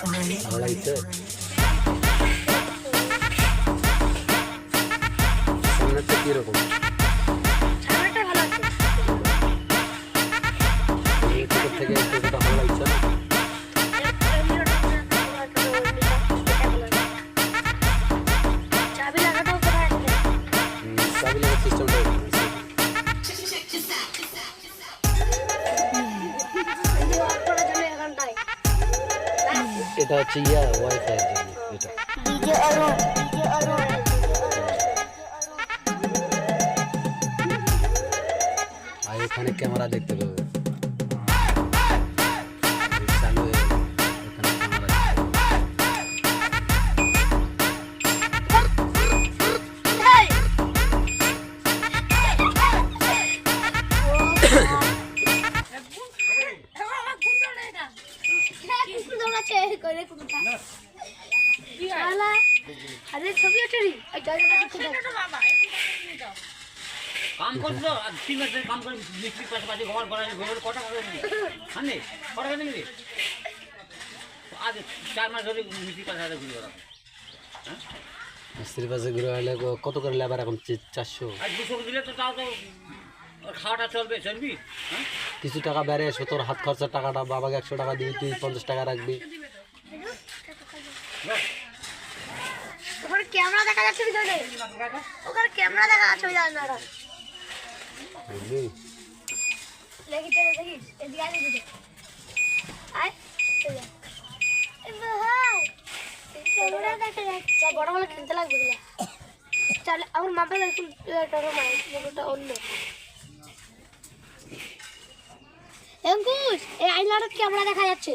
ভালো লাগছে সামনেটা কিরকম থেকে টোটোটা ভালো লাগছে না চাবি লাগানোর সিস্টেমটা এটা হচ্ছে ওয়াইফাই এর জন্য এটা আর এখানে ক্যামেরা দেখতে পাবে চালু হয়ে গেল এখানে ক্যামেরা काम করছো আর 3 মাস ধরে কাম করে মিস্ত্রি পাশাপাশি ঘর করা ঘর কটা করে আনে কটা করে নিবি আজ 4 মাস ধরে মিস্ত্রি পাশাপাশি ঘুরে বেড়াও হ্যাঁ মিস্ত্রি পাশে ঘুরে হলে কত করে লেবার এখন 400 আর 200 দিলে তো তাও তো খাওয়াটা চলবে চলবি হ্যাঁ কিছু টাকা বেড়ে এসো তোর হাত খরচার টাকাটা বাবাকে 100 টাকা দিবি তুই 50 টাকা রাখবি ওখানে ক্যামেরা দেখা যাচ্ছে ভিতরে ওখানে ক্যামেরা দেখা যাচ্ছে ওই জায়গাটা বুঝলি দেখি এদিকে আয় দিদি আয় ভাই ক্যামেরা দেখা যাচ্ছে বড় বড় কিনতে লাগবে না চল আমার মোবাইল এখন টরো মাই মোবাইলটা অন্য অঙ্কুশ এই আইনার ক্যামেরা দেখা যাচ্ছে